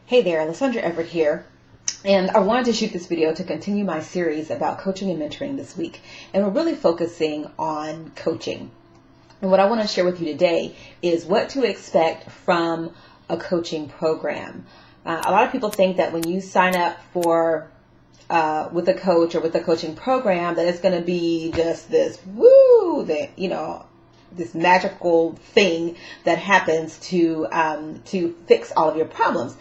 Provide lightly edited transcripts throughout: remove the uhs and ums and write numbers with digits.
Hey there, Lysandra Everett here. And I wanted to shoot this video to continue my series about coaching and mentoring this week. And we're really focusing on coaching. And what I want to share with you today is what to expect from a coaching program. A lot of people think that when you sign up for with a coach or with a coaching program that it's going to be just this this magical thing that happens to fix all of your problems.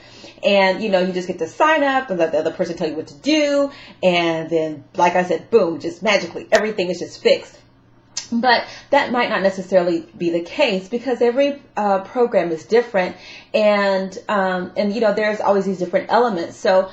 And, you just get to sign up and let the other person tell you what to do. And then, like I said, boom, just magically everything is just fixed. But that might not necessarily be the case because every program is different. And there's always these different elements. So,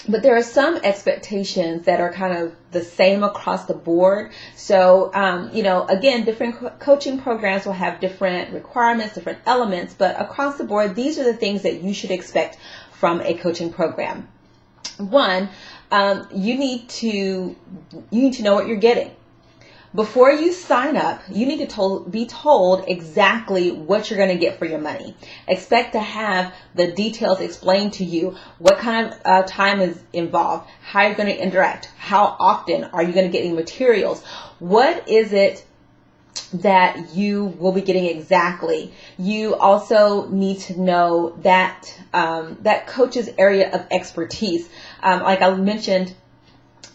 but there are some expectations that are kind of the same across the board. So, again, different coaching programs will have different requirements, different elements, but across the board, these are the things that you should expect from a coaching program. One, you need to know what you're getting. Before you sign up, you need to be told exactly what you're going to get for your money. Expect to have the details explained to you, what kind of time is involved, how you're going to interact, how often are you going to get any materials, what is it that you will be getting exactly. You also need to know that that coach's area of expertise. Like I mentioned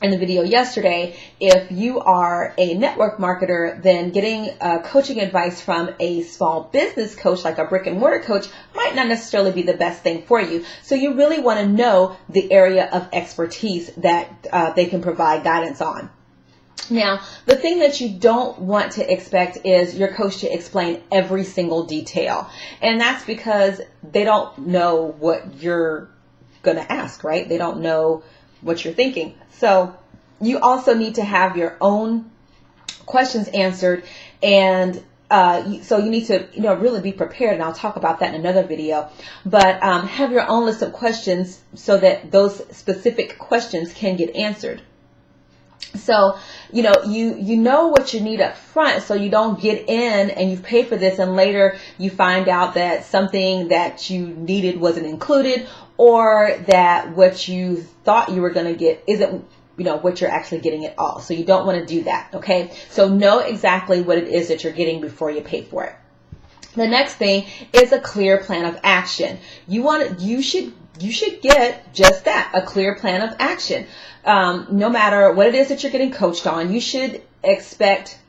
in the video yesterday, if you are a network marketer, then getting coaching advice from a small business coach, like a brick and mortar coach, might not necessarily be the best thing for you. So you really want to know the area of expertise that they can provide guidance on. Now, the thing that you don't want to expect is your coach to explain every single detail. And that's because they don't know what you're going to ask, right? They don't know what you're thinking. So you also need to have your own questions answered, and so you need to really be prepared, and I'll talk about that in another video. But have your own list of questions so that those specific questions can get answered. So, you know what you need up front, so you don't get in and you've paid for this and later you find out that something that you needed wasn't included, or that what you thought you were going to get isn't what you're actually getting at all. So you don't want to do that. Okay. So know exactly what it is that you're getting before you pay for it. The next thing is a clear plan of action. You should get just that, a clear plan of action. No matter what it is that you're getting coached on, you should expect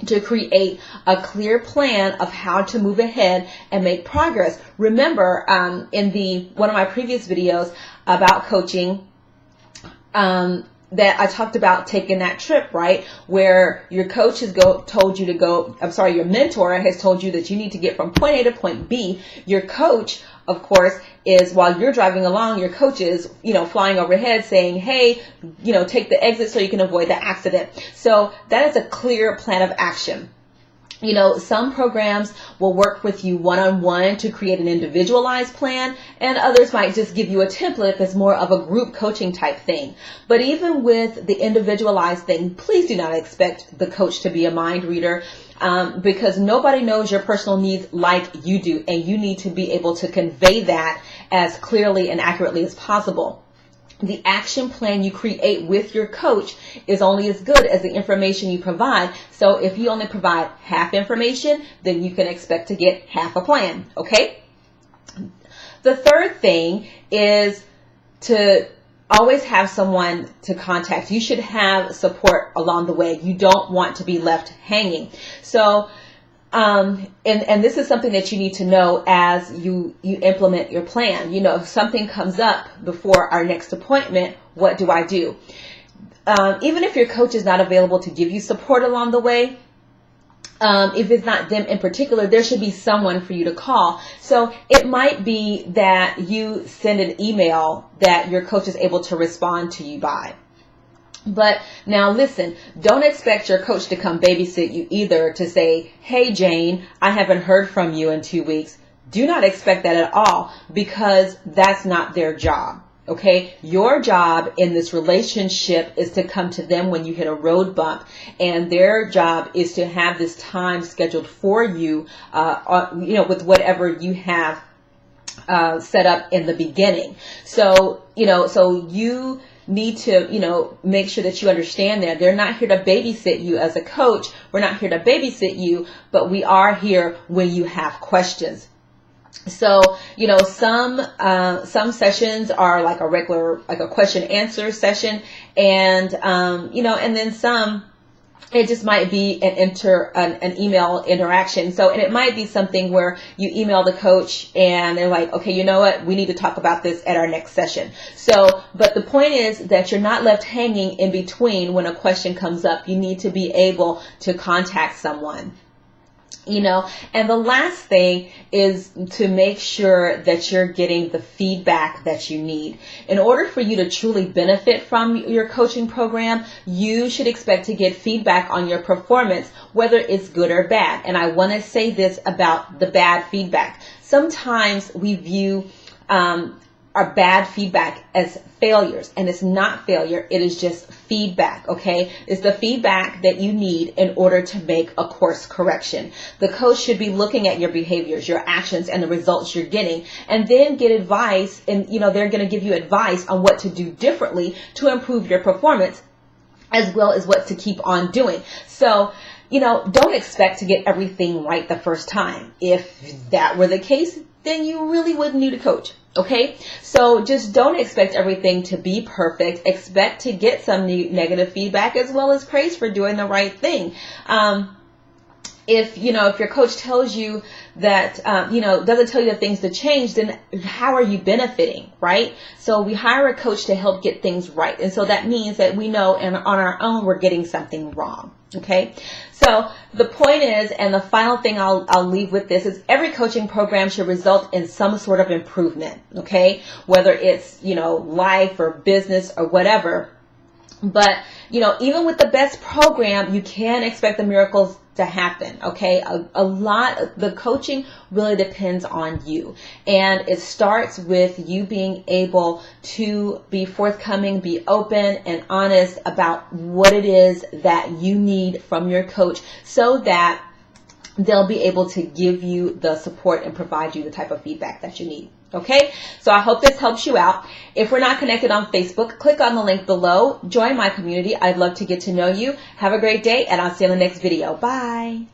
to create a clear plan of how to move ahead and make progress. Remember, in one of my previous videos about coaching, that I talked about taking that trip, right? Where your coach has told you to go, your mentor has told you that you need to get from point A to point B. Your coach, of course, is while you're driving along, your coach is, flying overhead saying, hey, take the exit so you can avoid the accident. So that is a clear plan of action. Some programs will work with you one-on-one to create an individualized plan, and others might just give you a template that's more of a group coaching type thing. But even with the individualized thing, please do not expect the coach to be a mind reader, because nobody knows your personal needs like you do, and you need to be able to convey that as clearly and accurately as possible. The action plan you create with your coach is only as good as the information you provide. So if you only provide half information, then you can expect to get half a plan. Okay? The third thing is to always have someone to contact. You should have support along the way. You don't want to be left hanging. So and this is something that you need to know as you implement your plan. If something comes up before our next appointment, what do I do? Even if your coach is not available to give you support along the way, if it's not them in particular, there should be someone for you to call. So it might be that you send an email that your coach is able to respond to you by. But now listen, don't expect your coach to come babysit you either, to say, hey Jane, I haven't heard from you in 2 weeks. Do not expect that at all, because that's not their job. Okay, your job in this relationship is to come to them when you hit a road bump, and their job is to have this time scheduled for you, with whatever you have set up in the beginning. So, so you need to, make sure that you understand that they're not here to babysit you as a coach. We're not here to babysit you, but we are here when you have questions. So, some sessions are like a regular, like a question answer session, and, and then some, it just might be an email interaction. So, and it might be something where you email the coach and they're like, okay, you know what? We need to talk about this at our next session. So, but the point is that you're not left hanging in between when a question comes up. You need to be able to contact someone. And the last thing is to make sure that you're getting the feedback that you need. In order for you to truly benefit from your coaching program, you should expect to get feedback on your performance, whether it's good or bad. And I want to say this about the bad feedback. Sometimes we view our bad feedback as failures, and it's not failure. It is just feedback. Okay. It's the feedback that you need in order to make a course correction. The coach should be looking at your behaviors, your actions, and the results you're getting, and then get advice. And, they're going to give you advice on what to do differently to improve your performance, as well as what to keep on doing. So, don't expect to get everything right the first time. If that were the case, then you really wouldn't need a coach. Okay, so just don't expect everything to be perfect. Expect to get some negative feedback as well as praise for doing the right thing. If your coach tells you that, doesn't tell you the things to change, then how are you benefiting, right? So we hire a coach to help get things right. And so that means that we know and on our own, we're getting something wrong. Okay. So the point is, and the final thing I'll leave with this is every coaching program should result in some sort of improvement. Okay. Whether it's, life or business or whatever. But, even with the best program, you can expect the miracles to happen. Okay. The coaching really depends on you. And it starts with you being able to be forthcoming, be open and honest about what it is that you need from your coach, so that they'll be able to give you the support and provide you the type of feedback that you need. Okay, so I hope this helps you out. If we're not connected on Facebook, click on the link below. Join my community. I'd love to get to know you. Have a great day, and I'll see you in the next video. Bye.